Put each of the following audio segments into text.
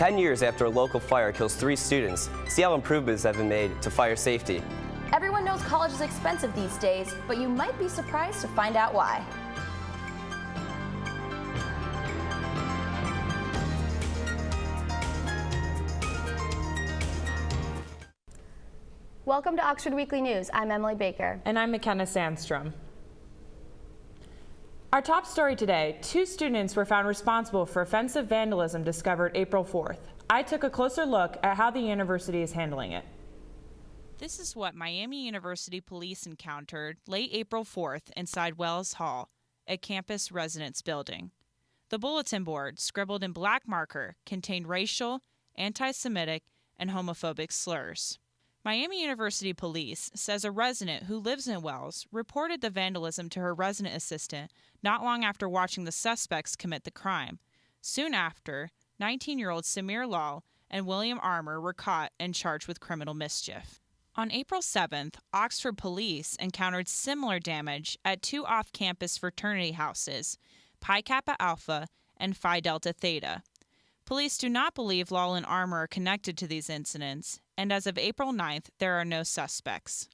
10 years after a local fire kills 3 students, see how improvements have been made to fire safety. Everyone knows college is expensive these days, but you might be surprised to find out why. Welcome to Oxford Weekly News. I'm Emily Baker. And I'm Mekenna Sandstrom. Our top story today, 2 students were found responsible for offensive vandalism discovered April 4th. I took a closer look at how the university is handling it. This is what Miami University police encountered late April 4th inside Wells Hall, a campus residence building. The bulletin board, scribbled in black marker, contained racial, anti-Semitic, and homophobic slurs. Miami University Police says a resident who lives in Wells reported the vandalism to her resident assistant not long after watching the suspects commit the crime. Soon after, 19-year-old Samir Lal and William Armour were caught and charged with criminal mischief. On April 7th, Oxford police encountered similar damage at 2 off-campus fraternity houses, Pi Kappa Alpha and Phi Delta Theta. Police do not believe Lal and Armour are connected to these incidents, and as of April 9th, there are no suspects.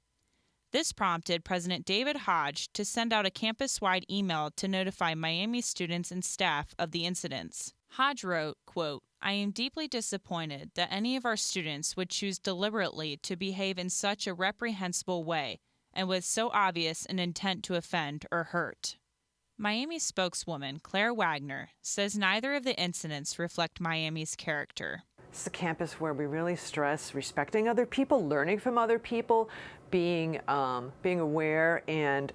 This prompted President David Hodge to send out a campus-wide email to notify Miami students and staff of the incidents. Hodge wrote, quote, "I am deeply disappointed that any of our students would choose deliberately to behave in such a reprehensible way and with so obvious an intent to offend or hurt." Miami spokeswoman Claire Wagner says neither of the incidents reflect Miami's character. It's a campus where we really stress respecting other people, learning from other people, being aware and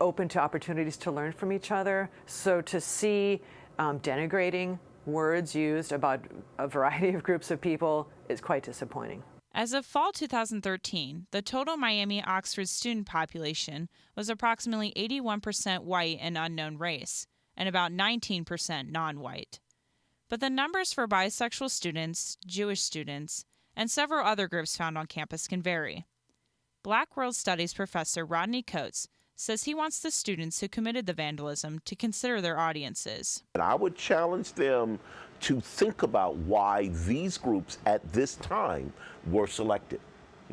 open to opportunities to learn from each other. So to see denigrating words used about a variety of groups of people is quite disappointing. As of fall 2013, the total Miami-Oxford student population was approximately 81% white and unknown race, and about 19% non-white. But the numbers for bisexual students, Jewish students, and several other groups found on campus can vary. Black World Studies professor Rodney Coates says he wants the students who committed the vandalism to consider their audiences. And I would challenge them to think about why these groups at this time were selected.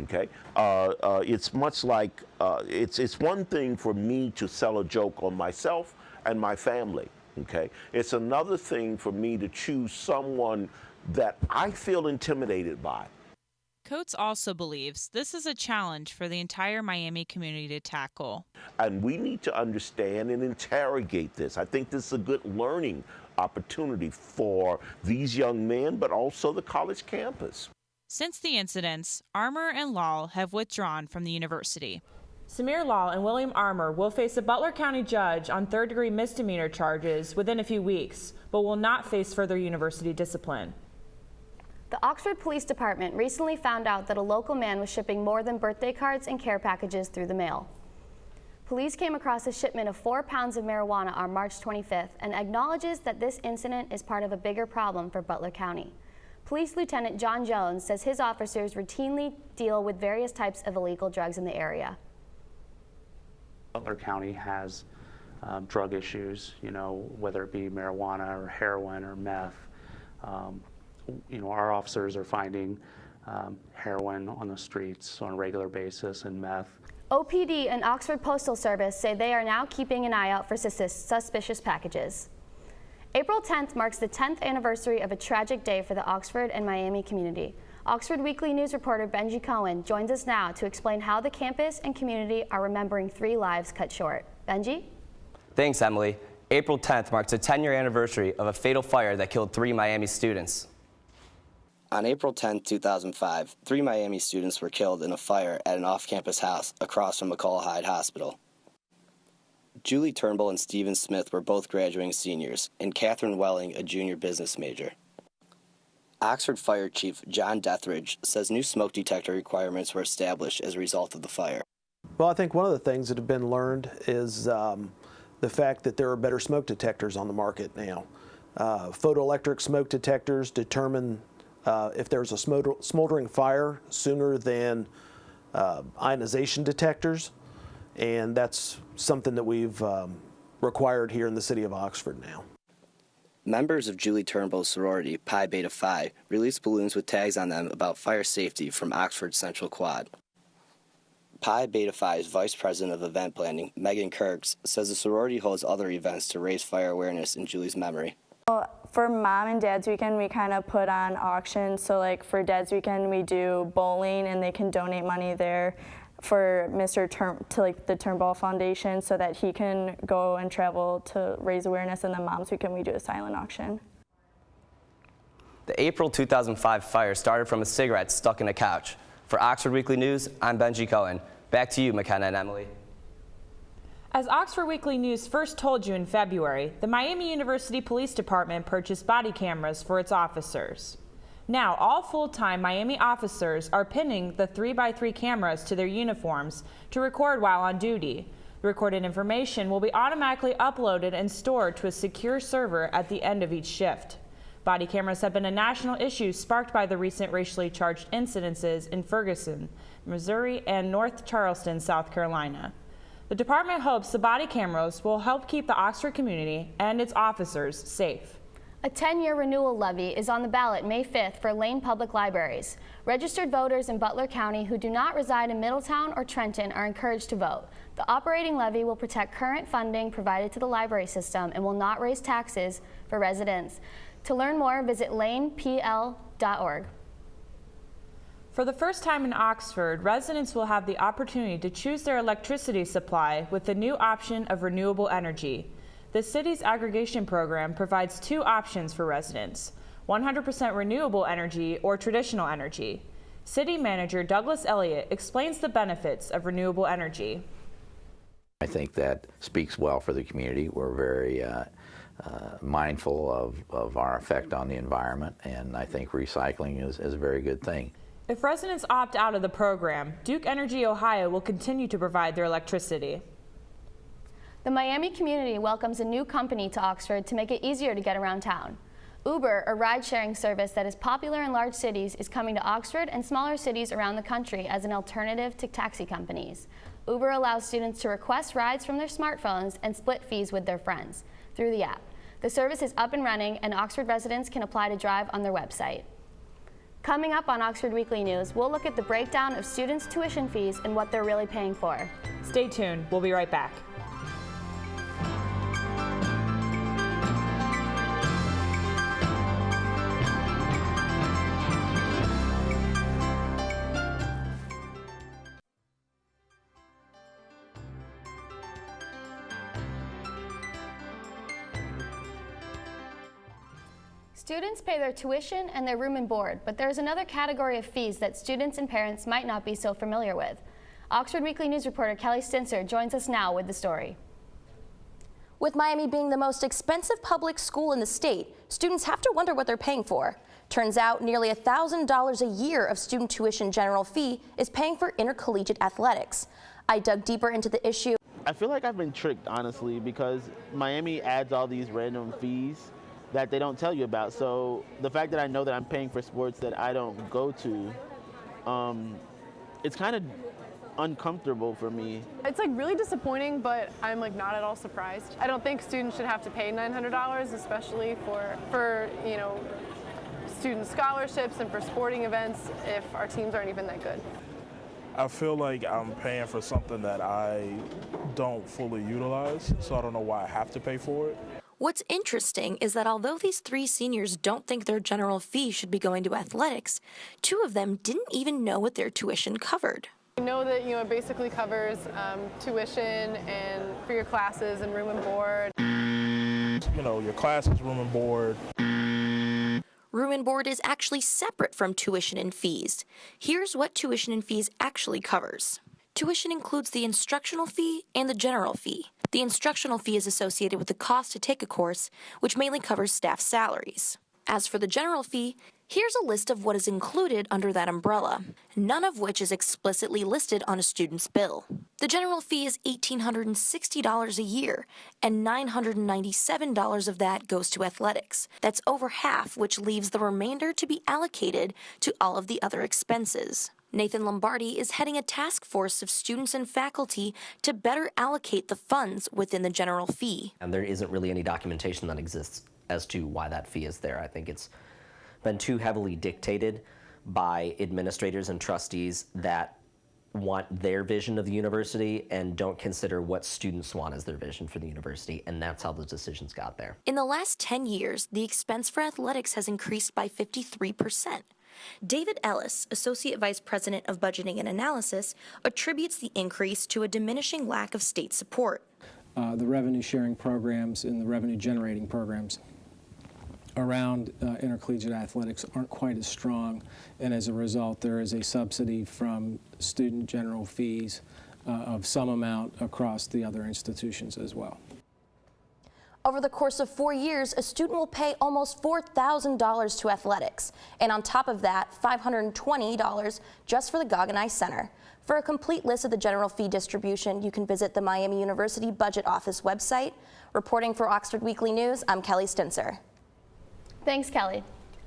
Okay, it's much like it's one thing for me to sell a joke on myself and my family. Okay, it's another thing for me to choose someone that I feel intimidated by. Coates also believes this is a challenge for the entire Miami community to tackle. And we need to understand and interrogate this. I think this is a good learning opportunity for these young men, but also the college campus. Since the incidents, Armour and Lal have withdrawn from the university. Samir Lal and William Armour will face a Butler County judge on third-degree misdemeanor charges within a few weeks, but will not face further university discipline. The Oxford Police Department recently found out that a local man was shipping more than birthday cards and care packages through the mail. Police came across a shipment of 4 pounds of marijuana on March 25th and acknowledges that this incident is part of a bigger problem for Butler County. Police Lieutenant John Jones says his officers routinely deal with various types of illegal drugs in the area. Butler County has drug issues, whether it be marijuana or heroin or meth. Our officers are finding heroin on the streets on a regular basis and meth. OPD and Oxford Postal Service say they are now keeping an eye out for suspicious packages. April 10th marks the 10th anniversary of a tragic day for the Oxford and Miami community. Oxford Weekly News reporter Benji Cohen joins us now to explain how the campus and community are remembering 3 lives cut short. Benji? Thanks, Emily. April 10th marks the 10-year anniversary of a fatal fire that killed 3 Miami students. On April 10, 2005, 3 Miami students were killed in a fire at an off-campus house across from McCall Hyde Hospital. Julie Turnbull and Stephen Smith were both graduating seniors, and Catherine Welling a junior business major. Oxford Fire Chief John Dethridge says new smoke detector requirements were established as a result of the fire. Well, I think one of the things that have been learned is the fact that there are better smoke detectors on the market now. Photoelectric smoke detectors determine if there's a smoldering fire sooner than ionization detectors, and that's something that we've required here in the city of Oxford now. Members of Julie Turnbull's sorority, Pi Beta Phi, released balloons with tags on them about fire safety from Oxford Central Quad. Pi Beta Phi's Vice President of Event Planning, Megan Kirks, says the sorority holds other events to raise fire awareness in Julie's memory. For Mom and Dad's weekend, we kind of put on auctions. So like for Dad's weekend, we do bowling and they can donate money there for the Turnbull Foundation so that he can go and travel to raise awareness. And then Mom's weekend, we do a silent auction. The April 2005 fire started from a cigarette stuck in a couch. For Oxford Weekly News, I'm Benji Cohen. Back to you, Mekenna and Emily. As Oxford Weekly News first told you in February, the Miami University Police Department purchased body cameras for its officers. Now, all full-time Miami officers are pinning the 3x3 cameras to their uniforms to record while on duty. The recorded information will be automatically uploaded and stored to a secure server at the end of each shift. Body cameras have been a national issue sparked by the recent racially charged incidences in Ferguson, Missouri, and North Charleston, South Carolina. The department hopes the body cameras will help keep the Oxford community and its officers safe. A 10-year renewal levy is on the ballot May 5th for Lane Public Libraries. Registered voters in Butler County who do not reside in Middletown or Trenton are encouraged to vote. The operating levy will protect current funding provided to the library system and will not raise taxes for residents. To learn more, visit lanepl.org. For the first time in Oxford, residents will have the opportunity to choose their electricity supply with the new option of renewable energy. The city's aggregation program provides two options for residents: 100% renewable energy or traditional energy. City Manager Douglas Elliott explains the benefits of renewable energy. I think that speaks well for the community. We're very mindful of our effect on the environment, and I think recycling is a very good thing. If residents opt out of the program, Duke Energy Ohio will continue to provide their electricity. The Miami community welcomes a new company to Oxford to make it easier to get around town. Uber, a ride-sharing service that is popular in large cities, is coming to Oxford and smaller cities around the country as an alternative to taxi companies. Uber allows students to request rides from their smartphones and split fees with their friends through the app. The service is up and running, and Oxford residents can apply to drive on their website. Coming up on Oxford Weekly News, we'll look at the breakdown of students' tuition fees and what they're really paying for. Stay tuned. We'll be right back. Students pay their tuition and their room and board, but there's another category of fees that students and parents might not be so familiar with. Oxford Weekly News reporter Kelly Stinser joins us now with the story. With Miami being the most expensive public school in the state, students have to wonder what they're paying for. Turns out nearly $1,000 a year of student tuition general fee is paying for intercollegiate athletics. I dug deeper into the issue. I feel like I've been tricked, honestly, because Miami adds all these random fees that they don't tell you about. So the fact that I know that I'm paying for sports that I don't go to, it's kind of uncomfortable for me. It's like really disappointing, but I'm like not at all surprised. I don't think students should have to pay $900, especially for you know, student scholarships and for sporting events if our teams aren't even that good. I feel like I'm paying for something that I don't fully utilize, so I don't know why I have to pay for it. What's interesting is that although these three seniors don't think their general fee should be going to athletics, two of them didn't even know what their tuition covered. I know that it basically covers tuition and for your classes and room and board. Your classes, room and board. Room and board is actually separate from tuition and fees. Here's what tuition and fees actually covers. Tuition includes the instructional fee and the general fee. The instructional fee is associated with the cost to take a course, which mainly covers staff salaries. As for the general fee, here's a list of what is included under that umbrella, none of which is explicitly listed on a student's bill. The general fee is $1,860 a year, and $997 of that goes to athletics. That's over half, which leaves the remainder to be allocated to all of the other expenses. Nathan Lombardi is heading a task force of students and faculty to better allocate the funds within the general fee. And there isn't really any documentation that exists as to why that fee is there. I think it's been too heavily dictated by administrators and trustees that want their vision of the university and don't consider what students want as their vision for the university, and that's how those decisions got there. In the last 10 years, the expense for athletics has increased by 53%. David Ellis, Associate Vice President of Budgeting and Analysis, attributes the increase to a diminishing lack of state support. The revenue sharing programs and the revenue generating programs around intercollegiate athletics aren't quite as strong, and as a result there is a subsidy from student general fees of some amount across the other institutions as well. Over the course of 4 years, a student will pay almost $4,000 to athletics, and on top of that, $520 just for the Guggenheim Center. For a complete list of the general fee distribution, you can visit the Miami University Budget Office website. Reporting for Oxford Weekly News, I'm Kelly Stinser. Thanks, Kelly.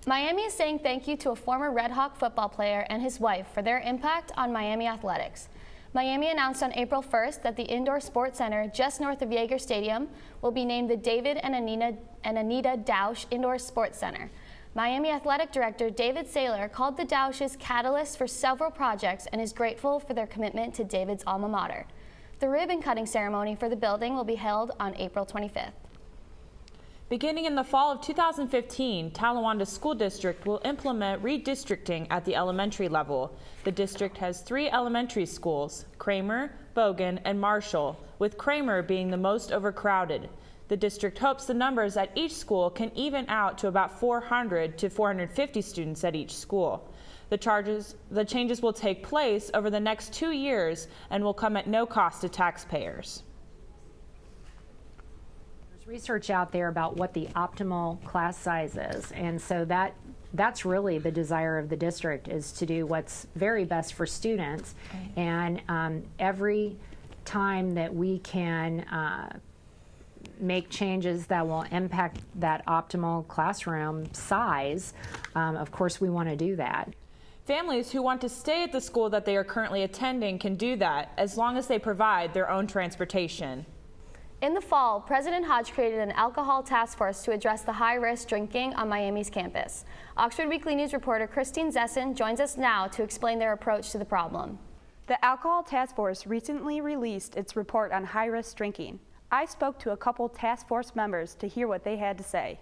Miami is saying thank you to a former Red Hawk football player and his wife for their impact on Miami athletics. Miami announced on April 1st that the indoor sports center just north of Yager Stadium will be named the David and Anita Dausch Indoor Sports Center. Miami Athletic Director David Saylor called the Dausches catalysts for several projects and is grateful for their commitment to David's alma mater. The ribbon-cutting ceremony for the building will be held on April 25th. Beginning in the fall of 2015, Talawanda School District will implement redistricting at the elementary level. The district has 3 elementary schools, Kramer, Bogan, and Marshall, with Kramer being the most overcrowded. The district hopes the numbers at each school can even out to about 400 to 450 students at each school. The changes will take place over the next 2 years and will come at no cost to taxpayers. Research out there about what the optimal class size is, and so that's really the desire of the district, is to do what's very best for students. And every time that we can make changes that will impact that optimal classroom size, of course we want to do that. Families who want to stay at the school that they are currently attending can do that as long as they provide their own transportation. In the fall, President Hodge created an alcohol task force to address the high-risk drinking on Miami's campus. Oxford Weekly News reporter Christine Zessen joins us now to explain their approach to the problem. The Alcohol Task Force recently released its report on high-risk drinking. I spoke to a couple task force members to hear what they had to say.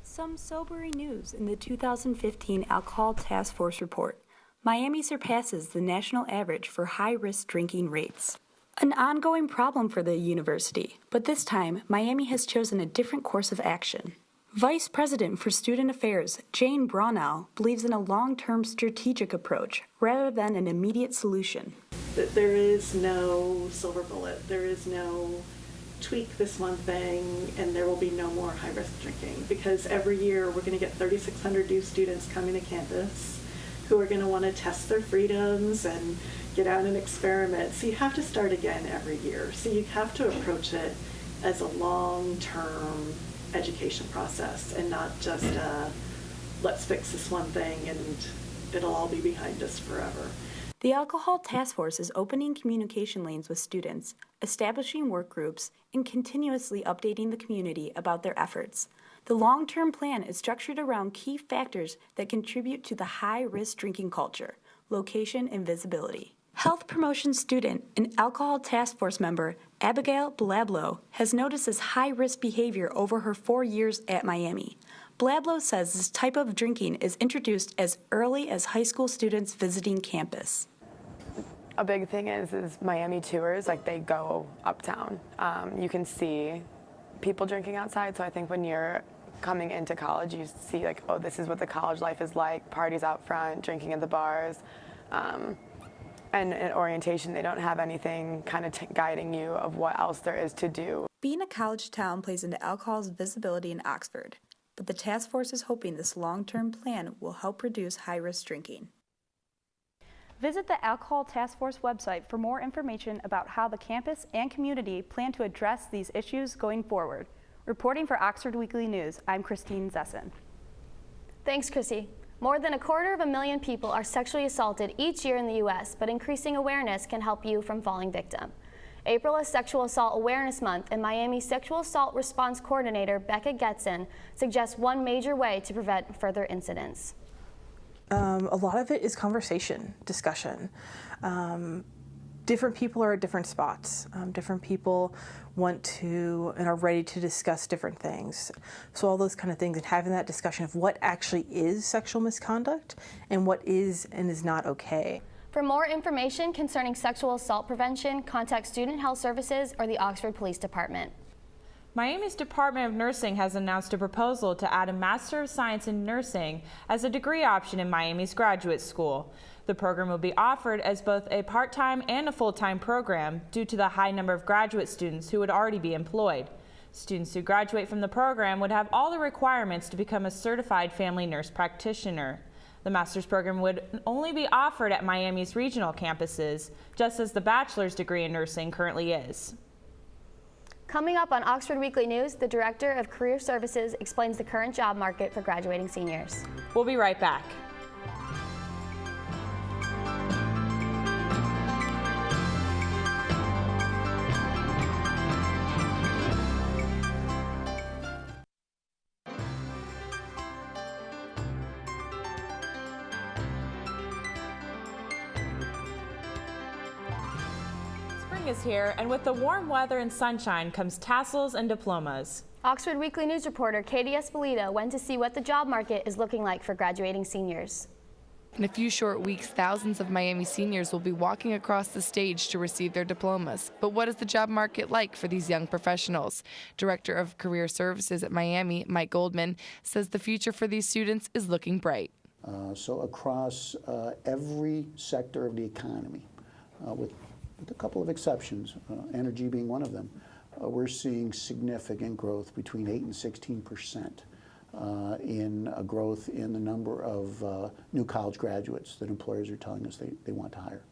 Some sobering news in the 2015 Alcohol Task Force report. Miami surpasses the national average for high-risk drinking rates. An ongoing problem for the university, but this time, Miami has chosen a different course of action. Vice President for Student Affairs, Jane Brownell, believes in a long-term strategic approach rather than an immediate solution. There is no silver bullet. There is no tweak this one thing and there will be no more high-risk drinking, because every year we're going to get 3,600 new students coming to campus who are going to want to test their freedoms and get out and experiment. So you have to start again every year. So you have to approach it as a long-term education process and not just let's fix this one thing and it'll all be behind us forever. The Alcohol Task Force is opening communication lanes with students, establishing work groups, and continuously updating the community about their efforts. The long-term plan is structured around key factors that contribute to the high-risk drinking culture: location and visibility. Health promotion student and Alcohol Task Force member Abigail Blablo has noticed this high-risk behavior over her 4 years at Miami. Blablo says this type of drinking is introduced as early as high school students visiting campus. A big thing is Miami tours, like they go uptown. You can see people drinking outside, so I think when you're coming into college, you see like, oh, this is what the college life is like, parties out front, drinking at the bars. And in orientation, they don't have anything kind of guiding you of what else there is to do. Being a college town plays into alcohol's visibility in Oxford, but the task force is hoping this long-term plan will help reduce high-risk drinking. Visit the Alcohol Task Force website for more information about how the campus and community plan to address these issues going forward. Reporting for Oxford Weekly News, I'm Christine Zessen. Thanks, Chrissy. More than 250,000 people are sexually assaulted each year in the U.S., but increasing awareness can help you from falling victim. April is Sexual Assault Awareness Month, and Miami Sexual Assault Response Coordinator Becca Getson suggests one major way to prevent further incidents. A lot of it is conversation, discussion. Different people are at different spots. Different people want to and are ready to discuss different things. So all those kind of things, and having that discussion of what actually is sexual misconduct and what is and is not okay. For more information concerning sexual assault prevention, contact Student Health Services or the Oxford Police Department. Miami's Department of Nursing has announced a proposal to add a Master of Science in Nursing as a degree option in Miami's graduate school. The program will be offered as both a part-time and a full-time program due to the high number of graduate students who would already be employed. Students who graduate from the program would have all the requirements to become a certified family nurse practitioner. The master's program would only be offered at Miami's regional campuses, just as the bachelor's degree in nursing currently is. Coming up on Oxford Weekly News, the Director of Career Services explains the current job market for graduating seniors. We'll be right back. Is here, and with the warm weather and sunshine comes tassels and diplomas. Oxford Weekly News reporter Katie Espolita went to see what the job market is looking like for graduating seniors. In a few short weeks, thousands of Miami seniors will be walking across the stage to receive their diplomas. But what is the job market like for these young professionals? Director of Career Services at Miami, Mike Goldman, says the future for these students is looking bright. So across every sector of the economy, with a couple of exceptions, energy being one of them, we're seeing significant growth between 8 and 16% in growth in the number of new college graduates that employers are telling us they want to hire.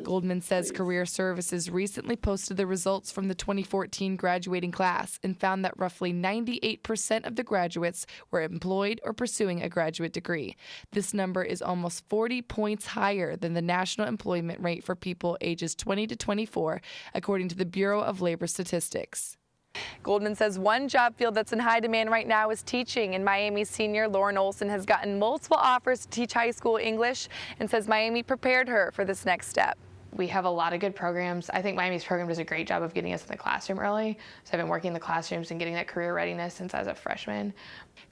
Goldman says Career Services recently posted the results from the 2014 graduating class and found that roughly 98% of the graduates were employed or pursuing a graduate degree. This number is almost 40 points higher than the national employment rate for people ages 20 to 24, according to the Bureau of Labor Statistics. Goldman says one job field that's in high demand right now is teaching, and Miami's senior Lauren Olson has gotten multiple offers to teach high school English and says Miami prepared her for this next step. We have a lot of good programs. I think Miami's program does a great job of getting us in the classroom early. So I've been working in the classrooms and getting that career readiness since I was a freshman.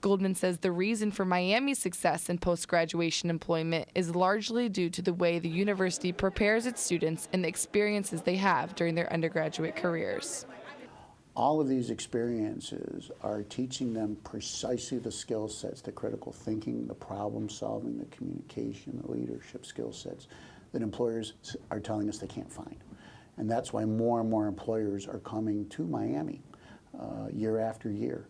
Goldman says the reason for Miami's success in post-graduation employment is largely due to the way the university prepares its students and the experiences they have during their undergraduate careers. All of these experiences are teaching them precisely the skill sets, the critical thinking, the problem solving, the communication, the leadership skill sets that employers are telling us they can't find. And that's why more and more employers are coming to Miami year after year,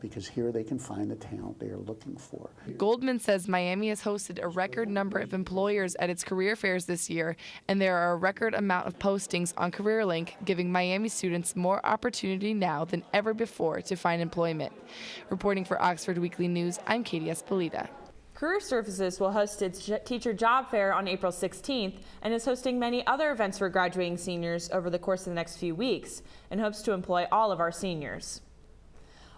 because here they can find the talent they are looking for. Goldman says Miami has hosted a record number of employers at its career fairs this year, and there are a record amount of postings on CareerLink, giving Miami students more opportunity now than ever before to find employment. Reporting for Oxford Weekly News, I'm Katie Espolita. Career Services will host its teacher job fair on April 16th and is hosting many other events for graduating seniors over the course of the next few weeks and hopes to employ all of our seniors.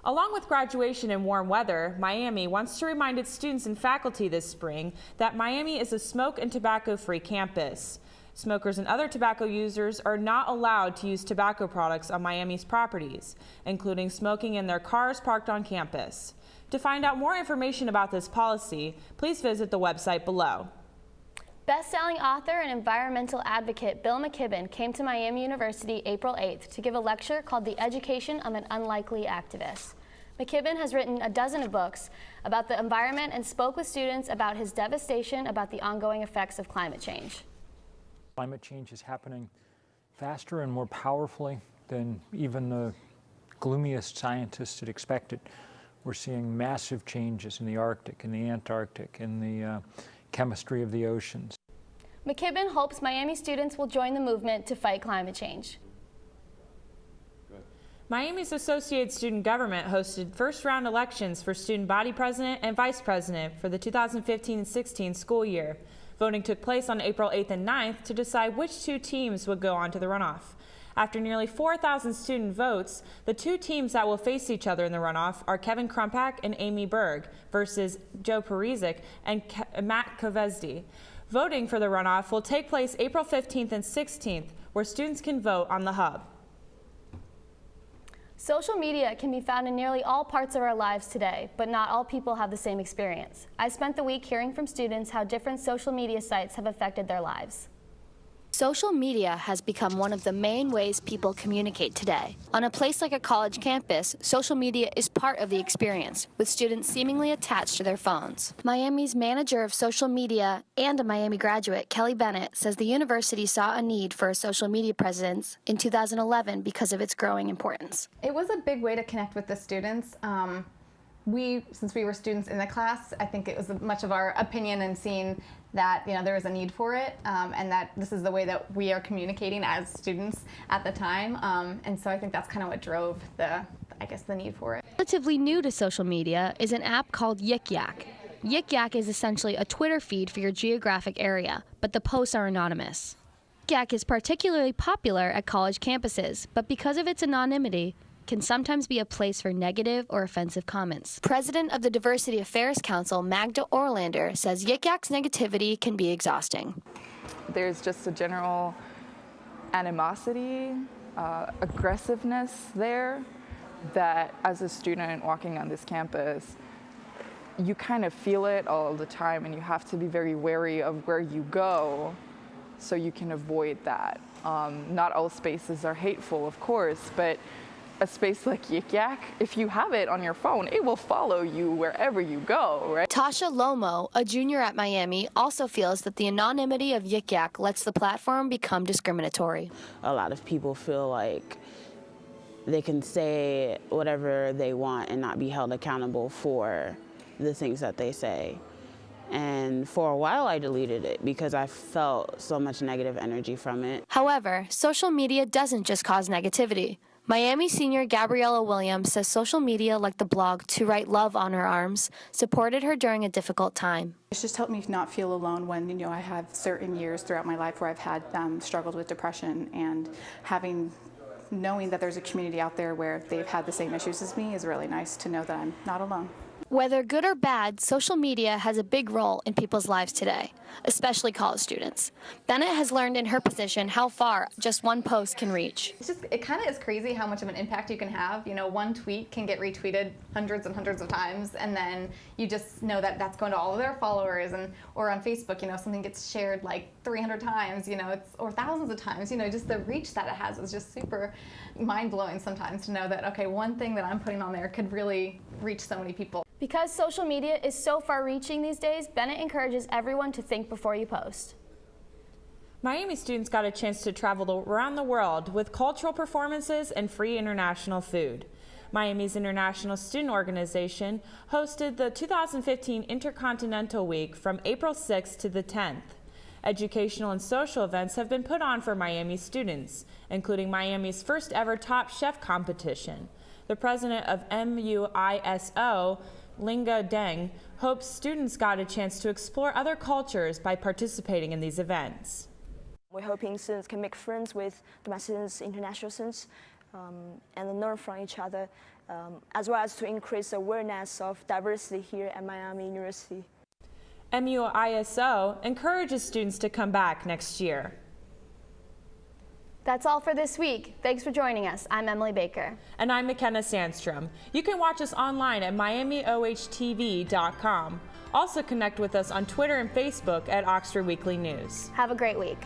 Along with graduation and warm weather, Miami wants to remind its students and faculty this spring that Miami is a smoke and tobacco-free campus. Smokers and other tobacco users are not allowed to use tobacco products on Miami's properties, including smoking in their cars parked on campus. To find out more information about this policy, please visit the website below. Best-selling author and environmental advocate Bill McKibben came to Miami University April 8th to give a lecture called The Education of an Unlikely Activist. McKibben has written a dozen of books about the environment and spoke with students about his devastation about the ongoing effects of climate change. Climate change is happening faster and more powerfully than even the gloomiest scientists had expected. We're seeing massive changes in the Arctic, in the Antarctic, in the chemistry of the oceans. McKibben hopes Miami students will join the movement to fight climate change. Miami's Associated Student Government hosted first-round elections for student body president and vice president for the 2015-16 school year. Voting took place on April 8th and 9th to decide which two teams would go on to the runoff. After nearly 4,000 student votes, the two teams that will face each other in the runoff are Kevin Krumpak and Amy Berg versus Joe Parizek and Matt Kovezdi. Voting for the runoff will take place April 15th and 16th, where students can vote on the hub. Social media can be found in nearly all parts of our lives today, but not all people have the same experience. I spent the week hearing from students how different social media sites have affected their lives. Social media has become one of the main ways people communicate today. On a place like a college campus, social media is part of the experience, with students seemingly attached to their phones. Miami's manager of social media and a Miami graduate, Kelly Bennett, says the university saw a need for a social media presence in 2011 because of its growing importance. It was a big way to connect with the students. Since we were students in the class, I think it was much of our opinion and seeing that there was a need for it, and that this is the way that we are communicating as students at the time, and so I think that's kind of what drove the need for it. Relatively new to social media is an app called Yik Yak. Yik Yak is essentially a Twitter feed for your geographic area, but the posts are anonymous. Yik Yak is particularly popular at college campuses, but because of its anonymity, can sometimes be a place for negative or offensive comments. President of the Diversity Affairs Council, Magda Orlander, says Yik Yak's negativity can be exhausting. There's just a general animosity, aggressiveness there that as a student walking on this campus, you kind of feel it all the time, and you have to be very wary of where you go so you can avoid that. Not all spaces are hateful, of course, but a space like Yik Yak, if you have it on your phone, it will follow you wherever you go, right? Tasha Lomo, a junior at Miami, also feels that the anonymity of Yik Yak lets the platform become discriminatory. A lot of people feel like they can say whatever they want and not be held accountable for the things that they say. And for a while I deleted it because I felt so much negative energy from it. However, social media doesn't just cause negativity. Miami senior Gabriella Williams says social media like the blog To Write Love on Her Arms supported her during a difficult time. It's just helped me not feel alone when I have certain years throughout my life where I've had struggled with depression, and knowing that there's a community out there where they've had the same issues as me is really nice to know that I'm not alone. Whether good or bad, social media has a big role in people's lives today, especially college students. Bennett has learned in her position how far just one post can reach. It kind of is crazy how much of an impact you can have. One tweet can get retweeted hundreds and hundreds of times, and then you just know that that's going to all of their followers. Or on Facebook, something gets shared like 300 times, or thousands of times. Just the reach that it has is just super mind-blowing sometimes to know that, okay, one thing that I'm putting on there could really reach so many people. Because social media is so far-reaching these days, Bennett encourages everyone to think before you post. Miami students got a chance to travel around the world with cultural performances and free international food. Miami's International Student Organization hosted the 2015 Intercontinental Week from April 6th to the 10th. Educational and social events have been put on for Miami students, including Miami's first ever Top Chef competition. The president of MUISO, Linga Deng, hopes students got a chance to explore other cultures by participating in these events. We're hoping students can make friends with domestic students, international students, and learn from each other, as well as to increase awareness of diversity here at Miami University. MUISO encourages students to come back next year. That's all for this week. Thanks for joining us. I'm Emily Baker. And I'm Mekenna Sandstrom. You can watch us online at miamiohtv.com. Also connect with us on Twitter and Facebook at Oxford Weekly News. Have a great week.